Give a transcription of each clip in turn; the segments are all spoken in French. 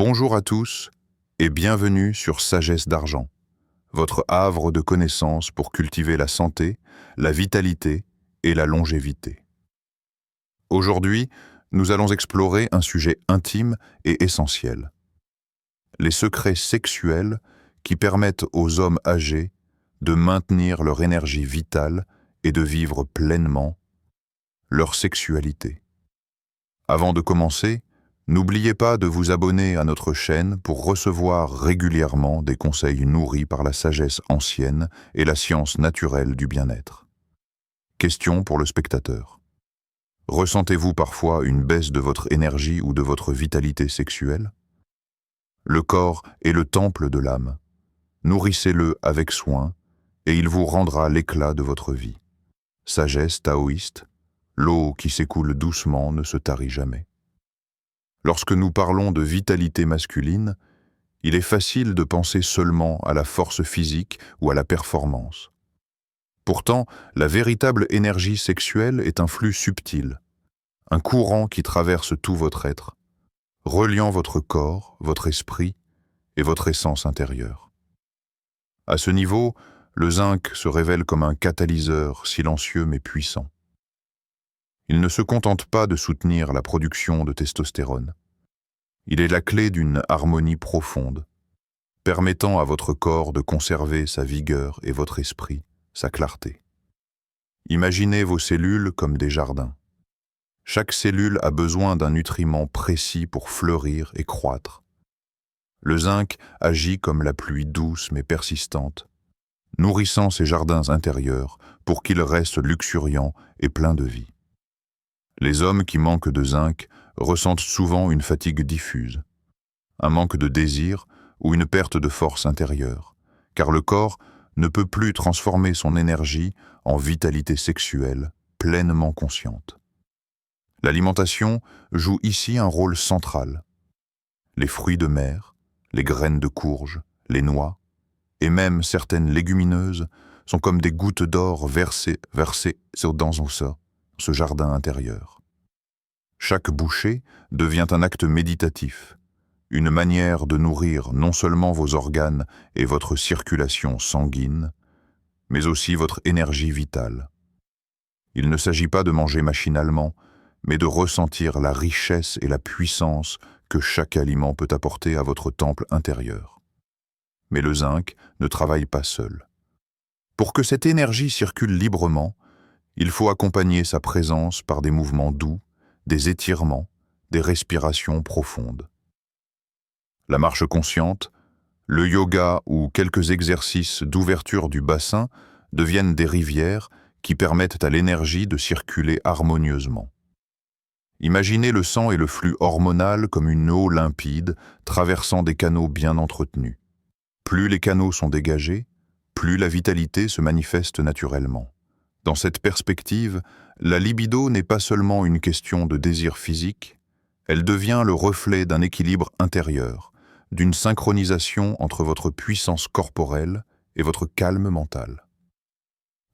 Bonjour à tous et bienvenue sur Sagesse d'Argent, votre havre de connaissances pour cultiver la santé, la vitalité et la longévité. Aujourd'hui, nous allons explorer un sujet intime et essentiel. Les secrets sexuels qui permettent aux hommes âgés de maintenir leur énergie vitale et de vivre pleinement leur sexualité. Avant de commencer, n'oubliez pas de vous abonner à notre chaîne pour recevoir régulièrement des conseils nourris par la sagesse ancienne et la science naturelle du bien-être. Question pour le spectateur. Ressentez-vous parfois une baisse de votre énergie ou de votre vitalité sexuelle? Le corps est le temple de l'âme. Nourrissez-le avec soin et il vous rendra l'éclat de votre vie. Sagesse taoïste, l'eau qui s'écoule doucement ne se tarit jamais. Lorsque nous parlons de vitalité masculine, il est facile de penser seulement à la force physique ou à la performance. Pourtant, la véritable énergie sexuelle est un flux subtil, un courant qui traverse tout votre être, reliant votre corps, votre esprit et votre essence intérieure. À ce niveau, le zinc se révèle comme un catalyseur silencieux mais puissant. Il ne se contente pas de soutenir la production de testostérone. Il est la clé d'une harmonie profonde, permettant à votre corps de conserver sa vigueur et votre esprit, sa clarté. Imaginez vos cellules comme des jardins. Chaque cellule a besoin d'un nutriment précis pour fleurir et croître. Le zinc agit comme la pluie douce mais persistante, nourrissant ces jardins intérieurs pour qu'ils restent luxuriants et pleins de vie. Les hommes qui manquent de zinc ressentent souvent une fatigue diffuse, un manque de désir ou une perte de force intérieure, car le corps ne peut plus transformer son énergie en vitalité sexuelle pleinement consciente. L'alimentation joue ici un rôle central. Les fruits de mer, les graines de courge, les noix, et même certaines légumineuses sont comme des gouttes d'or versées dans ce jardin intérieur. Chaque bouchée devient un acte méditatif, une manière de nourrir non seulement vos organes et votre circulation sanguine, mais aussi votre énergie vitale. Il ne s'agit pas de manger machinalement, mais de ressentir la richesse et la puissance que chaque aliment peut apporter à votre temple intérieur. Mais le zinc ne travaille pas seul. Pour que cette énergie circule librement, il faut accompagner sa présence par des mouvements doux, des étirements, des respirations profondes. La marche consciente, le yoga ou quelques exercices d'ouverture du bassin deviennent des rivières qui permettent à l'énergie de circuler harmonieusement. Imaginez le sang et le flux hormonal comme une eau limpide traversant des canaux bien entretenus. Plus les canaux sont dégagés, plus la vitalité se manifeste naturellement. Dans cette perspective, la libido n'est pas seulement une question de désir physique, elle devient le reflet d'un équilibre intérieur, d'une synchronisation entre votre puissance corporelle et votre calme mental.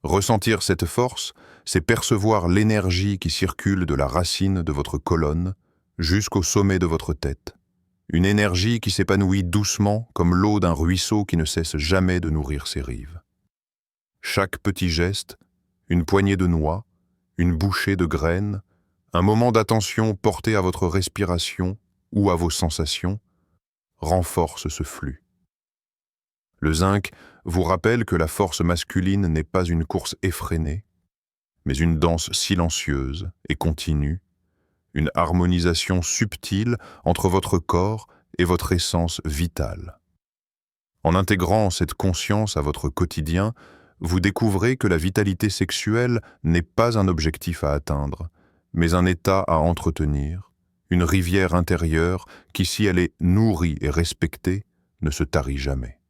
Ressentir cette force, c'est percevoir l'énergie qui circule de la racine de votre colonne jusqu'au sommet de votre tête. Une énergie qui s'épanouit doucement comme l'eau d'un ruisseau qui ne cesse jamais de nourrir ses rives. Chaque petit geste, une poignée de noix, une bouchée de graines, un moment d'attention porté à votre respiration ou à vos sensations, renforce ce flux. Le zinc vous rappelle que la force masculine n'est pas une course effrénée, mais une danse silencieuse et continue, une harmonisation subtile entre votre corps et votre essence vitale. En intégrant cette conscience à votre quotidien, vous découvrez que la vitalité sexuelle n'est pas un objectif à atteindre, mais un état à entretenir, une rivière intérieure qui, si elle est nourrie et respectée, ne se tarit jamais.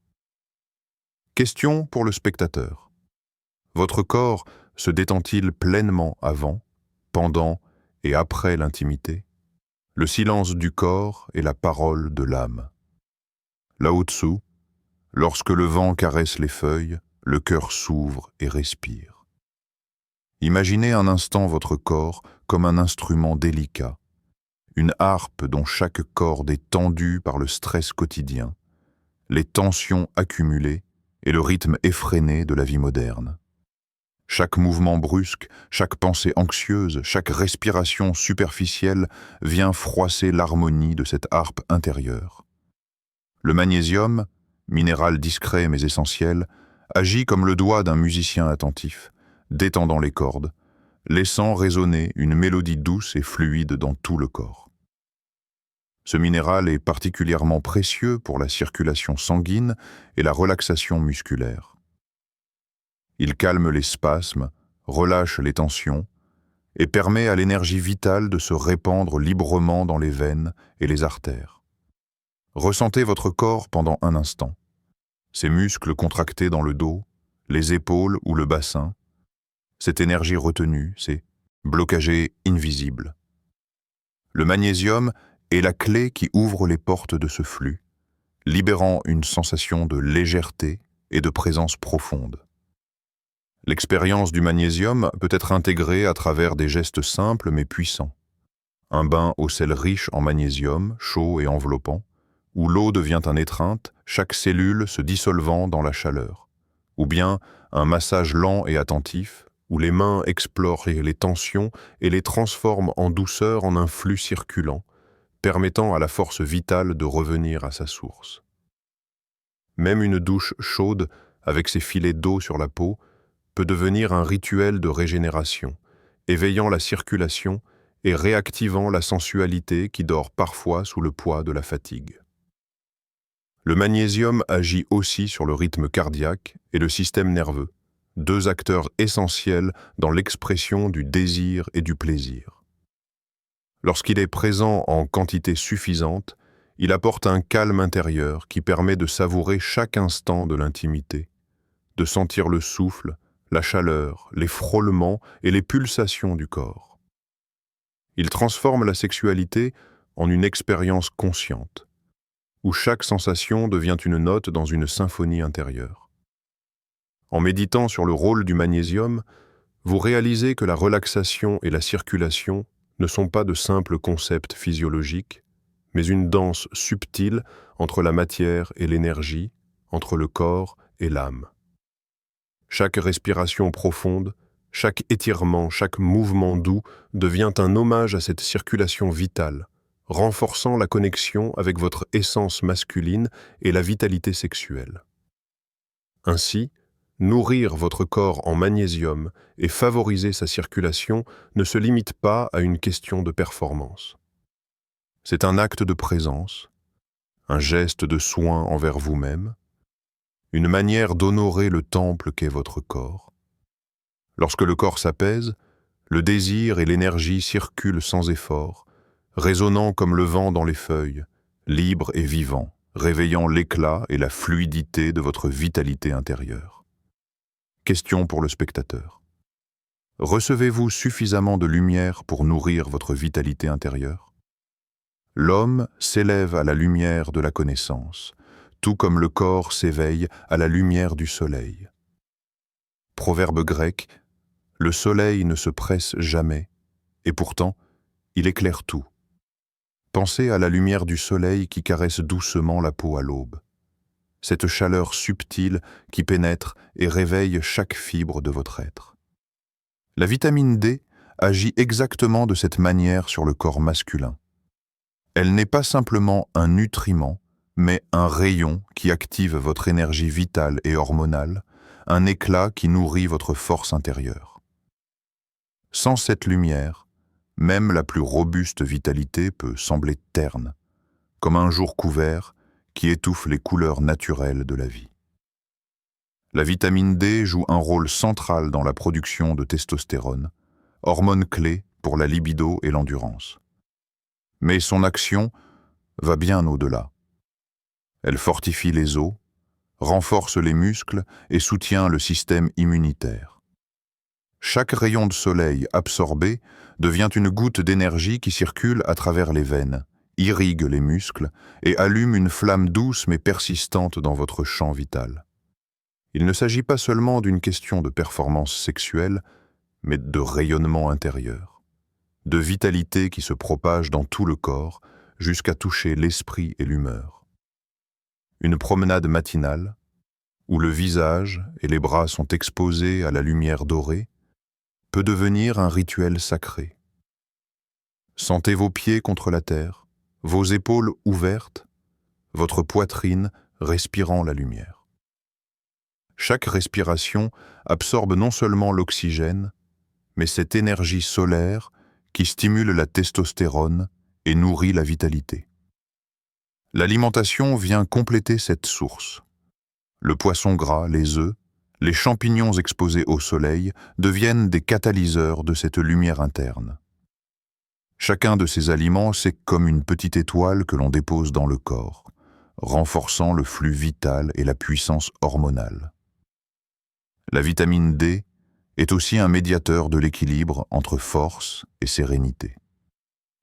Question pour le spectateur. Votre corps se détend-il pleinement avant, pendant et après l'intimité? Le silence du corps est la parole de l'âme. Lao Tzu, lorsque le vent caresse les feuilles, le cœur s'ouvre et respire. Imaginez un instant votre corps comme un instrument délicat, une harpe dont chaque corde est tendue par le stress quotidien, les tensions accumulées et le rythme effréné de la vie moderne. Chaque mouvement brusque, chaque pensée anxieuse, chaque respiration superficielle vient froisser l'harmonie de cette harpe intérieure. Le magnésium, minéral discret mais essentiel, agit comme le doigt d'un musicien attentif, détendant les cordes, laissant résonner une mélodie douce et fluide dans tout le corps. Ce minéral est particulièrement précieux pour la circulation sanguine et la relaxation musculaire. Il calme les spasmes, relâche les tensions et permet à l'énergie vitale de se répandre librement dans les veines et les artères. Ressentez votre corps pendant un instant. Ses muscles contractés dans le dos, les épaules ou le bassin. Cette énergie retenue, ces blocagés invisibles. Le magnésium est la clé qui ouvre les portes de ce flux, libérant une sensation de légèreté et de présence profonde. L'expérience du magnésium peut être intégrée à travers des gestes simples mais puissants. Un bain au sel riche en magnésium, chaud et enveloppant, où l'eau devient un étreinte, chaque cellule se dissolvant dans la chaleur. Ou bien un massage lent et attentif, où les mains explorent les tensions et les transforment en douceur en un flux circulant, permettant à la force vitale de revenir à sa source. Même une douche chaude, avec ses filets d'eau sur la peau, peut devenir un rituel de régénération, éveillant la circulation et réactivant la sensualité qui dort parfois sous le poids de la fatigue. Le magnésium agit aussi sur le rythme cardiaque et le système nerveux, deux acteurs essentiels dans l'expression du désir et du plaisir. Lorsqu'il est présent en quantité suffisante, il apporte un calme intérieur qui permet de savourer chaque instant de l'intimité, de sentir le souffle, la chaleur, les frôlements et les pulsations du corps. Il transforme la sexualité en une expérience consciente, où chaque sensation devient une note dans une symphonie intérieure. En méditant sur le rôle du magnésium, vous réalisez que la relaxation et la circulation ne sont pas de simples concepts physiologiques, mais une danse subtile entre la matière et l'énergie, entre le corps et l'âme. Chaque respiration profonde, chaque étirement, chaque mouvement doux devient un hommage à cette circulation vitale, renforçant la connexion avec votre essence masculine et la vitalité sexuelle. Ainsi, nourrir votre corps en magnésium et favoriser sa circulation ne se limite pas à une question de performance. C'est un acte de présence, un geste de soin envers vous-même, une manière d'honorer le temple qu'est votre corps. Lorsque le corps s'apaise, le désir et l'énergie circulent sans effort, résonnant comme le vent dans les feuilles, libre et vivant, réveillant l'éclat et la fluidité de votre vitalité intérieure. Question pour le spectateur. Recevez-vous suffisamment de lumière pour nourrir votre vitalité intérieure? L'homme s'élève à la lumière de la connaissance, tout comme le corps s'éveille à la lumière du soleil. Proverbe grec, le soleil ne se presse jamais, et pourtant, il éclaire tout. Pensez à la lumière du soleil qui caresse doucement la peau à l'aube. Cette chaleur subtile qui pénètre et réveille chaque fibre de votre être. La vitamine D agit exactement de cette manière sur le corps masculin. Elle n'est pas simplement un nutriment, mais un rayon qui active votre énergie vitale et hormonale, un éclat qui nourrit votre force intérieure. Sans cette lumière, même la plus robuste vitalité peut sembler terne, comme un jour couvert qui étouffe les couleurs naturelles de la vie. La vitamine D joue un rôle central dans la production de testostérone, hormone clé pour la libido et l'endurance. Mais son action va bien au-delà. Elle fortifie les os, renforce les muscles et soutient le système immunitaire. Chaque rayon de soleil absorbé devient une goutte d'énergie qui circule à travers les veines, irrigue les muscles et allume une flamme douce mais persistante dans votre champ vital. Il ne s'agit pas seulement d'une question de performance sexuelle, mais de rayonnement intérieur, de vitalité qui se propage dans tout le corps jusqu'à toucher l'esprit et l'humeur. Une promenade matinale, où le visage et les bras sont exposés à la lumière dorée, peut devenir un rituel sacré. Sentez vos pieds contre la terre, vos épaules ouvertes, votre poitrine respirant la lumière. Chaque respiration absorbe non seulement l'oxygène, mais cette énergie solaire qui stimule la testostérone et nourrit la vitalité. L'alimentation vient compléter cette source. Le poisson gras, les œufs, les champignons exposés au soleil deviennent des catalyseurs de cette lumière interne. Chacun de ces aliments, c'est comme une petite étoile que l'on dépose dans le corps, renforçant le flux vital et la puissance hormonale. La vitamine D est aussi un médiateur de l'équilibre entre force et sérénité.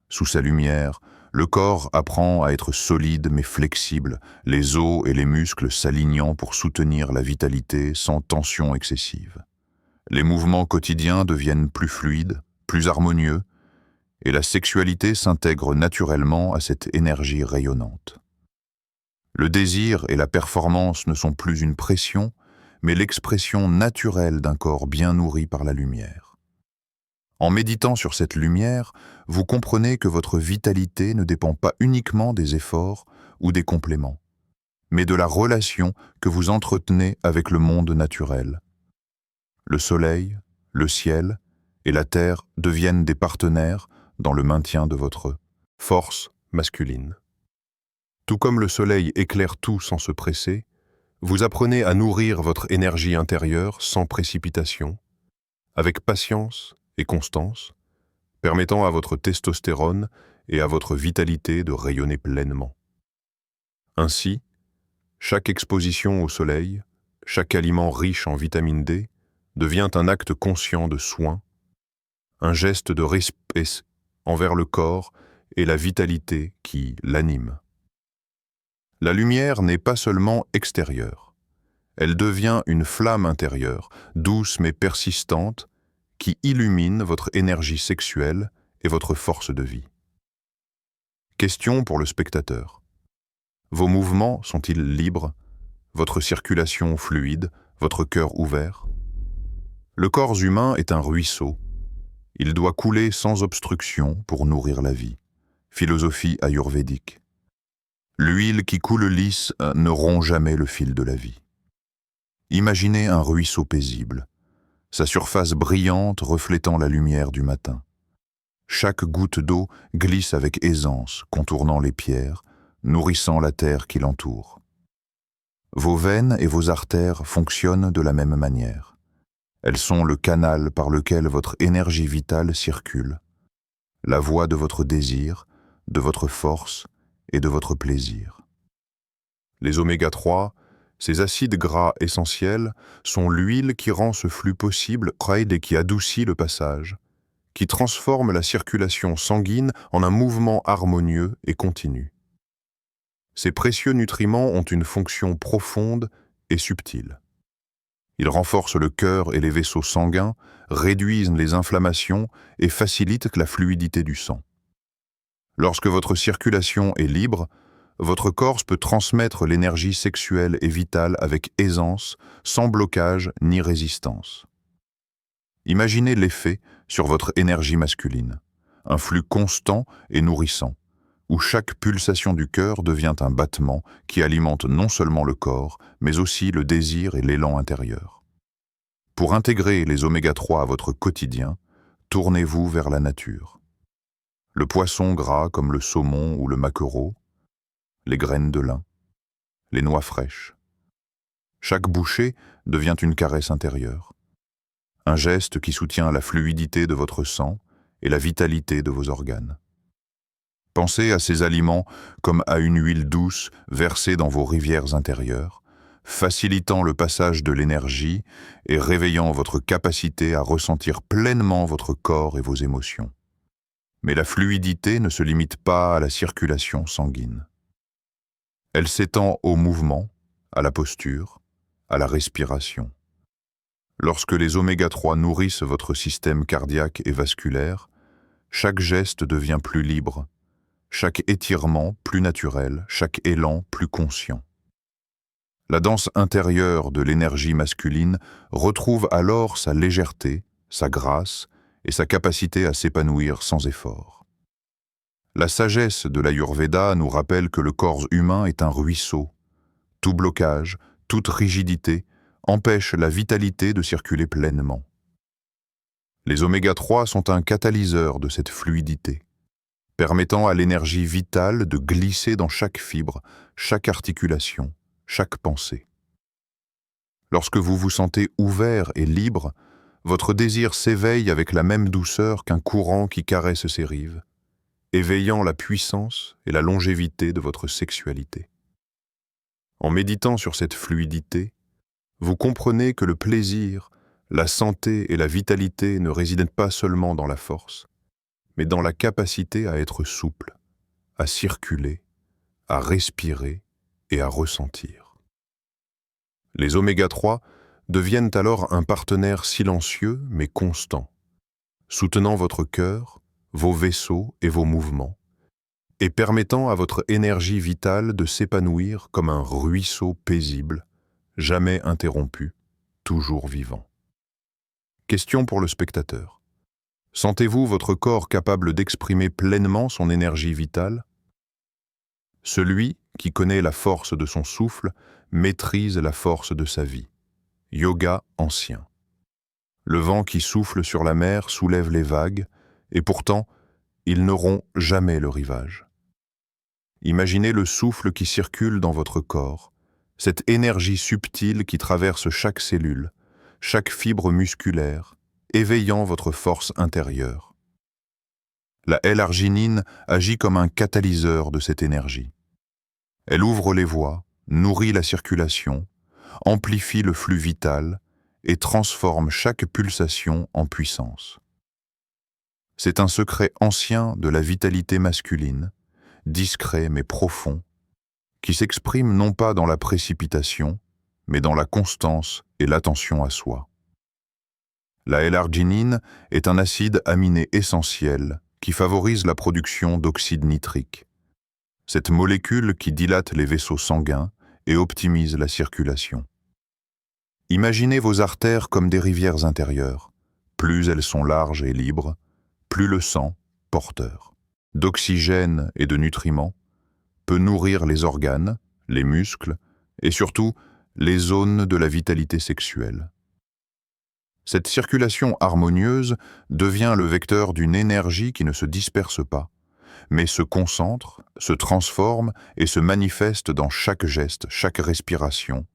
Sous sa lumière, le corps apprend à être solide mais flexible, les os et les muscles s'alignant pour soutenir la vitalité sans tension excessive. Les mouvements quotidiens deviennent plus fluides, plus harmonieux, et la sexualité s'intègre naturellement à cette énergie rayonnante. Le désir et la performance ne sont plus une pression, mais l'expression naturelle d'un corps bien nourri par la lumière. En méditant sur cette lumière, vous comprenez que votre vitalité ne dépend pas uniquement des efforts ou des compléments, mais de la relation que vous entretenez avec le monde naturel. Le soleil, le ciel et la terre deviennent des partenaires dans le maintien de votre force masculine. Tout comme le soleil éclaire tout sans se presser, vous apprenez à nourrir votre énergie intérieure sans précipitation, avec patience et constance, permettant à votre testostérone et à votre vitalité de rayonner pleinement. Ainsi, chaque exposition au soleil, chaque aliment riche en vitamine D devient un acte conscient de soin, un geste de respect envers le corps et la vitalité qui l'anime. La lumière n'est pas seulement extérieure. Elle devient une flamme intérieure, douce mais persistante, qui illumine votre énergie sexuelle et votre force de vie. Question pour le spectateur. Vos mouvements sont-ils libres? Votre circulation fluide? Votre cœur ouvert? Le corps humain est un ruisseau. Il doit couler sans obstruction pour nourrir la vie. Philosophie ayurvédique. L'huile qui coule lisse ne rompt jamais le fil de la vie. Imaginez un ruisseau paisible, sa surface brillante reflétant la lumière du matin. Chaque goutte d'eau glisse avec aisance, contournant les pierres, nourrissant la terre qui l'entoure. Vos veines et vos artères fonctionnent de la même manière. Elles sont le canal par lequel votre énergie vitale circule, la voie de votre désir, de votre force et de votre plaisir. Les oméga-3, ces acides gras essentiels, sont l'huile qui rend ce flux possible et qui adoucit le passage, qui transforme la circulation sanguine en un mouvement harmonieux et continu. Ces précieux nutriments ont une fonction profonde et subtile. Ils renforcent le cœur et les vaisseaux sanguins, réduisent les inflammations et facilitent la fluidité du sang. Lorsque votre circulation est libre, votre corps peut transmettre l'énergie sexuelle et vitale avec aisance, sans blocage ni résistance. Imaginez l'effet sur votre énergie masculine, un flux constant et nourrissant, où chaque pulsation du cœur devient un battement qui alimente non seulement le corps, mais aussi le désir et l'élan intérieur. Pour intégrer les oméga-3 à votre quotidien, tournez-vous vers la nature. Le poisson gras comme le saumon ou le maquereau, les graines de lin, les noix fraîches. Chaque bouchée devient une caresse intérieure, un geste qui soutient la fluidité de votre sang et la vitalité de vos organes. Pensez à ces aliments comme à une huile douce versée dans vos rivières intérieures, facilitant le passage de l'énergie et réveillant votre capacité à ressentir pleinement votre corps et vos émotions. Mais la fluidité ne se limite pas à la circulation sanguine. Elle s'étend au mouvement, à la posture, à la respiration. Lorsque les oméga-3 nourrissent votre système cardiaque et vasculaire, Chaque geste devient plus libre, chaque étirement plus naturel, chaque élan plus conscient. La danse intérieure de l'énergie masculine retrouve alors sa légèreté, sa grâce et sa capacité à s'épanouir sans effort. La sagesse de l'Ayurveda nous rappelle que le corps humain est un ruisseau. Tout blocage, toute rigidité empêche la vitalité de circuler pleinement. Les oméga-3 sont un catalyseur de cette fluidité, permettant à l'énergie vitale de glisser dans chaque fibre, chaque articulation, chaque pensée. Lorsque vous vous sentez ouvert et libre, votre désir s'éveille avec la même douceur qu'un courant qui caresse ses rives, éveillant la puissance et la longévité de votre sexualité. En méditant sur cette fluidité, vous comprenez que le plaisir, la santé et la vitalité ne résident pas seulement dans la force, mais dans la capacité à être souple, à circuler, à respirer et à ressentir. Les oméga-3 deviennent alors un partenaire silencieux mais constant, soutenant votre cœur, vos vaisseaux et vos mouvements, et permettant à votre énergie vitale de s'épanouir comme un ruisseau paisible, jamais interrompu, toujours vivant. Question pour le spectateur. Sentez-vous votre corps capable d'exprimer pleinement son énergie vitale? Celui qui connaît la force de son souffle maîtrise la force de sa vie. Yoga ancien. Le vent qui souffle sur la mer soulève les vagues, et pourtant, ils n'auront jamais le rivage. Imaginez le souffle qui circule dans votre corps, cette énergie subtile qui traverse chaque cellule, chaque fibre musculaire, éveillant votre force intérieure. La L-arginine agit comme un catalyseur de cette énergie. Elle ouvre les voies, nourrit la circulation, amplifie le flux vital et transforme chaque pulsation en puissance. C'est un secret ancien de la vitalité masculine, discret mais profond, qui s'exprime non pas dans la précipitation, mais dans la constance et l'attention à soi. La L-arginine est un acide aminé essentiel qui favorise la production d'oxyde nitrique, cette molécule qui dilate les vaisseaux sanguins et optimise la circulation. Imaginez vos artères comme des rivières intérieures. Plus elles sont larges et libres, plus le sang, porteur d'oxygène et de nutriments, peut nourrir les organes, les muscles et surtout les zones de la vitalité sexuelle. Cette circulation harmonieuse devient le vecteur d'une énergie qui ne se disperse pas, mais se concentre, se transforme et se manifeste dans chaque geste, chaque respiration,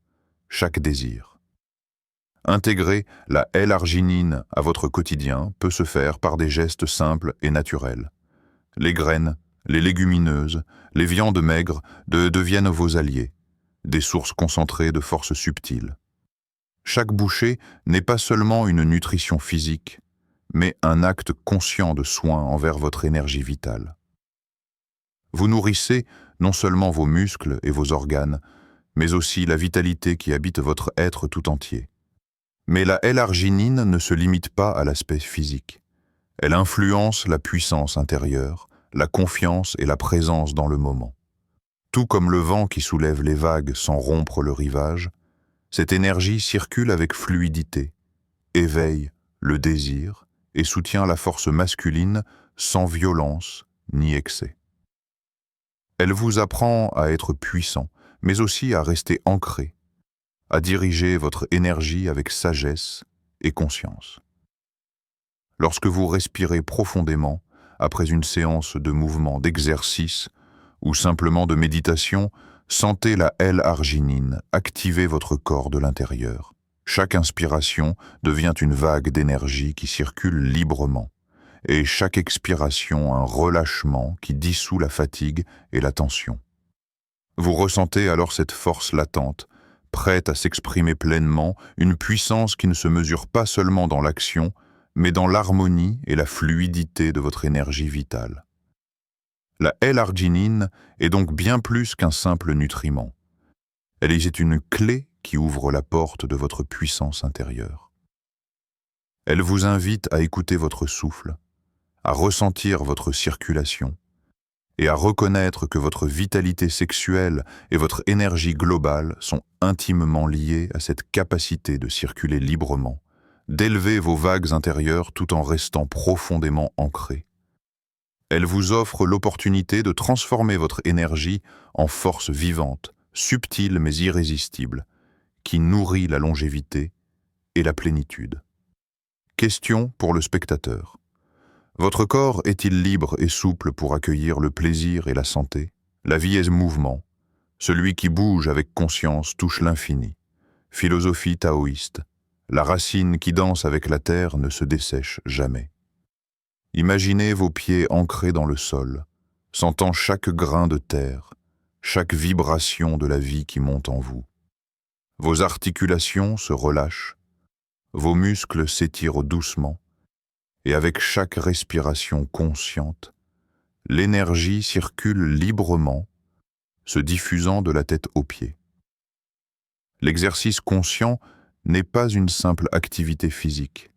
chaque désir. Intégrer la L-arginine à votre quotidien peut se faire par des gestes simples et naturels. Les graines, les légumineuses, les viandes maigres deviennent vos alliés, des sources concentrées de force subtile. Chaque bouchée n'est pas seulement une nutrition physique, mais un acte conscient de soin envers votre énergie vitale. Vous nourrissez non seulement vos muscles et vos organes, mais aussi la vitalité qui habite votre être tout entier. Mais la L-arginine ne se limite pas à l'aspect physique. Elle influence la puissance intérieure, la confiance et la présence dans le moment. Tout comme le vent qui soulève les vagues sans rompre le rivage, cette énergie circule avec fluidité, éveille le désir et soutient la force masculine sans violence ni excès. Elle vous apprend à être puissant, mais aussi à rester ancré, à diriger votre énergie avec sagesse et conscience. Lorsque vous respirez profondément, après une séance de mouvement, d'exercice ou simplement de méditation, sentez la L-arginine activer votre corps de l'intérieur. Chaque inspiration devient une vague d'énergie qui circule librement, et chaque expiration un relâchement qui dissout la fatigue et la tension. Vous ressentez alors cette force latente, prête à s'exprimer pleinement, une puissance qui ne se mesure pas seulement dans l'action, mais dans l'harmonie et la fluidité de votre énergie vitale. La L-arginine est donc bien plus qu'un simple nutriment. Elle est une clé qui ouvre la porte de votre puissance intérieure. Elle vous invite à écouter votre souffle, à ressentir votre circulation et à reconnaître que votre vitalité sexuelle et votre énergie globale sont intimement liées à cette capacité de circuler librement, d'élever vos vagues intérieures tout en restant profondément ancrés. Elle vous offre l'opportunité de transformer votre énergie en force vivante, subtile mais irrésistible, qui nourrit la longévité et la plénitude. Question pour le spectateur. Votre corps est-il libre et souple pour accueillir le plaisir et la santé? La vie est mouvement. Celui qui bouge avec conscience touche l'infini. Philosophie taoïste. La racine qui danse avec la terre ne se dessèche jamais. Imaginez vos pieds ancrés dans le sol, sentant chaque grain de terre, chaque vibration de la vie qui monte en vous. Vos articulations se relâchent, vos muscles s'étirent doucement, et avec chaque respiration consciente, l'énergie circule librement, se diffusant de la tête aux pieds. L'exercice conscient n'est pas une simple activité physique.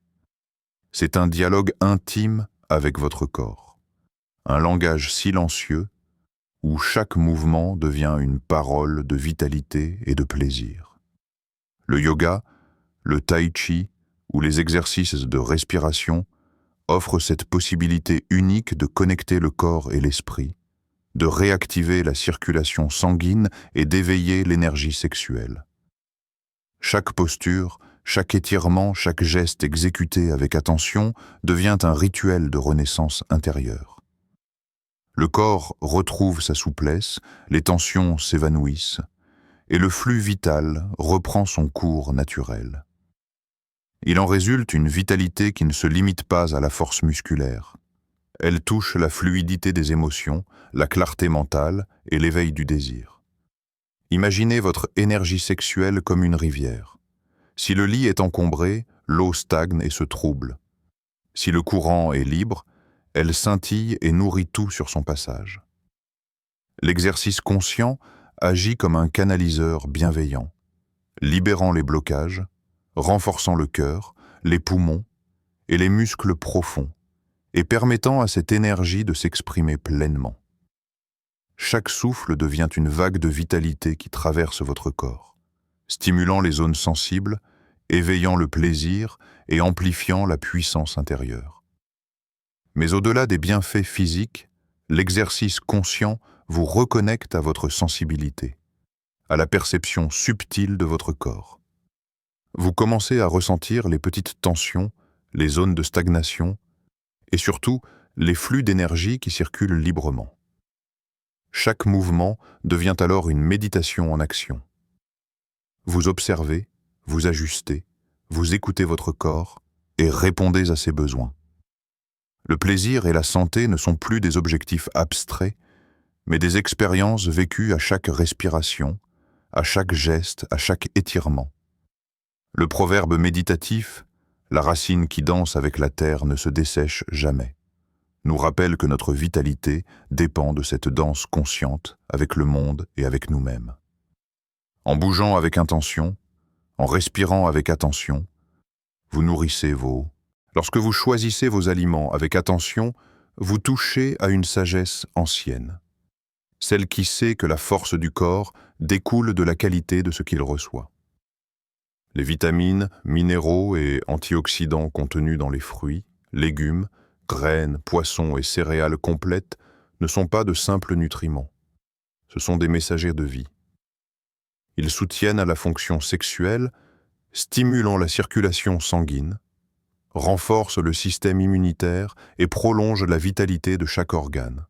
C'est un dialogue intime avec votre corps, un langage silencieux où chaque mouvement devient une parole de vitalité et de plaisir. Le yoga, le tai chi ou les exercices de respiration offrent cette possibilité unique de connecter le corps et l'esprit, de réactiver la circulation sanguine et d'éveiller l'énergie sexuelle. Chaque posture, chaque étirement, chaque geste exécuté avec attention devient un rituel de renaissance intérieure. Le corps retrouve sa souplesse, les tensions s'évanouissent, et le flux vital reprend son cours naturel. Il en résulte une vitalité qui ne se limite pas à la force musculaire. Elle touche la fluidité des émotions, la clarté mentale et l'éveil du désir. Imaginez votre énergie sexuelle comme une rivière. Si le lit est encombré, l'eau stagne et se trouble. Si le courant est libre, elle scintille et nourrit tout sur son passage. L'exercice conscient agit comme un canaliseur bienveillant, libérant les blocages, renforçant le cœur, les poumons et les muscles profonds, et permettant à cette énergie de s'exprimer pleinement. Chaque souffle devient une vague de vitalité qui traverse votre corps, stimulant les zones sensibles, éveillant le plaisir et amplifiant la puissance intérieure. Mais au-delà des bienfaits physiques, l'exercice conscient vous reconnecte à votre sensibilité, à la perception subtile de votre corps. Vous commencez à ressentir les petites tensions, les zones de stagnation et surtout les flux d'énergie qui circulent librement. Chaque mouvement devient alors une méditation en action. Vous observez, vous ajustez, vous écoutez votre corps et répondez à ses besoins. Le plaisir et la santé ne sont plus des objectifs abstraits, mais des expériences vécues à chaque respiration, à chaque geste, à chaque étirement. Le proverbe méditatif « La racine qui danse avec la terre ne se dessèche jamais » nous rappelle que notre vitalité dépend de cette danse consciente avec le monde et avec nous-mêmes. En bougeant avec intention, en respirant avec attention, vous nourrissez vos... Lorsque vous choisissez vos aliments avec attention, vous touchez à une sagesse ancienne, celle qui sait que la force du corps découle de la qualité de ce qu'il reçoit. Les vitamines, minéraux et antioxydants contenus dans les fruits, légumes, graines, poissons et céréales complètes ne sont pas de simples nutriments. Ce sont des messagers de vie. Ils soutiennent à la fonction sexuelle, stimulant la circulation sanguine, renforcent le système immunitaire et prolongent la vitalité de chaque organe.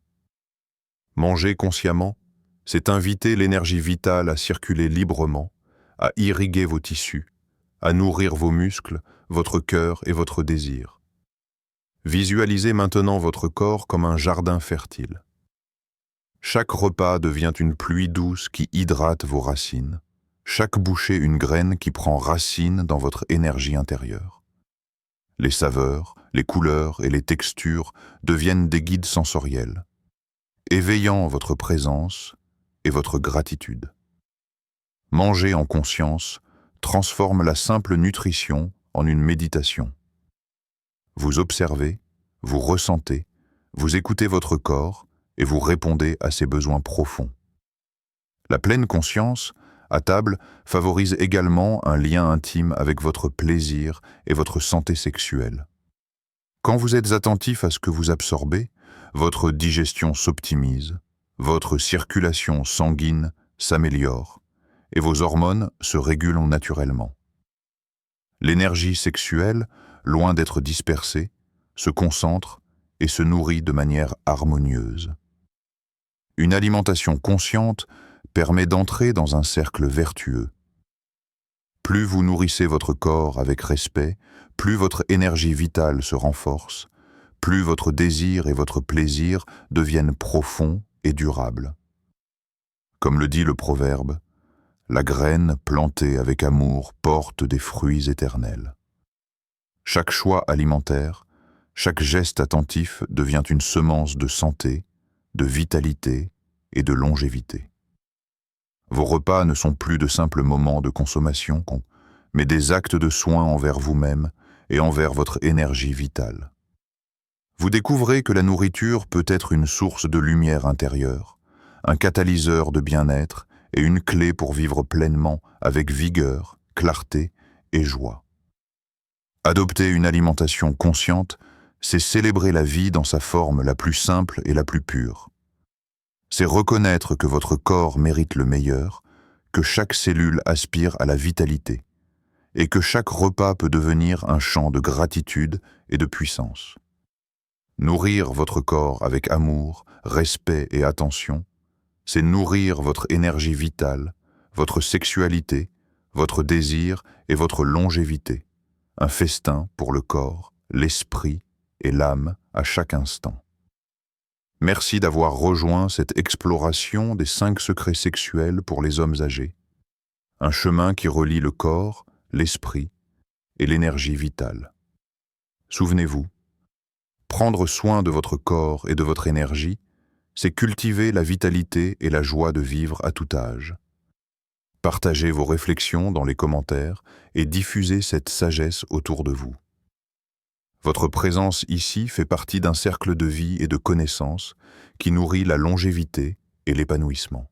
Manger consciemment, c'est inviter l'énergie vitale à circuler librement, à irriguer vos tissus, à nourrir vos muscles, votre cœur et votre désir. Visualisez maintenant votre corps comme un jardin fertile. Chaque repas devient une pluie douce qui hydrate vos racines, chaque bouchée une graine qui prend racine dans votre énergie intérieure. Les saveurs, les couleurs et les textures deviennent des guides sensoriels, éveillant votre présence et votre gratitude. Manger en conscience transforme la simple nutrition en une méditation. Vous observez, vous ressentez Vous écoutez votre corps et vous répondez à ses besoins profonds. La pleine conscience, à table, favorise également un lien intime avec votre plaisir et votre santé sexuelle. Quand vous êtes attentif à ce que vous absorbez, votre digestion s'optimise, votre circulation sanguine s'améliore et vos hormones se régulent naturellement. L'énergie sexuelle, loin d'être dispersée, se concentre et se nourrit de manière harmonieuse. Une alimentation consciente permet d'entrer dans un cercle vertueux. Plus vous nourrissez votre corps avec respect, plus votre énergie vitale se renforce, plus votre désir et votre plaisir deviennent profonds et durables. Comme le dit le proverbe, la graine plantée avec amour porte des fruits éternels. Chaque choix alimentaire, chaque geste attentif devient une semence de santé, de vitalité et de longévité. Vos repas ne sont plus de simples moments de consommation, mais des actes de soin envers vous-même et envers votre énergie vitale. Vous découvrez que la nourriture peut être une source de lumière intérieure, un catalyseur de bien-être et une clé pour vivre pleinement avec vigueur, clarté et joie. Adopter une alimentation consciente, c'est célébrer la vie dans sa forme la plus simple et la plus pure. C'est reconnaître que votre corps mérite le meilleur, que chaque cellule aspire à la vitalité, et que chaque repas peut devenir un champ de gratitude et de puissance. Nourrir votre corps avec amour, respect et attention, c'est nourrir votre énergie vitale, votre sexualité, votre désir et votre longévité, un festin pour le corps, l'esprit et l'âme à chaque instant. Merci d'avoir rejoint cette exploration des 5 secrets sexuels pour les hommes âgés, un chemin qui relie le corps, l'esprit et l'énergie vitale. Souvenez-vous, prendre soin de votre corps et de votre énergie, c'est cultiver la vitalité et la joie de vivre à tout âge. Partagez vos réflexions dans les commentaires et diffusez cette sagesse autour de vous. Votre présence ici fait partie d'un cercle de vie et de connaissances qui nourrit la longévité et l'épanouissement.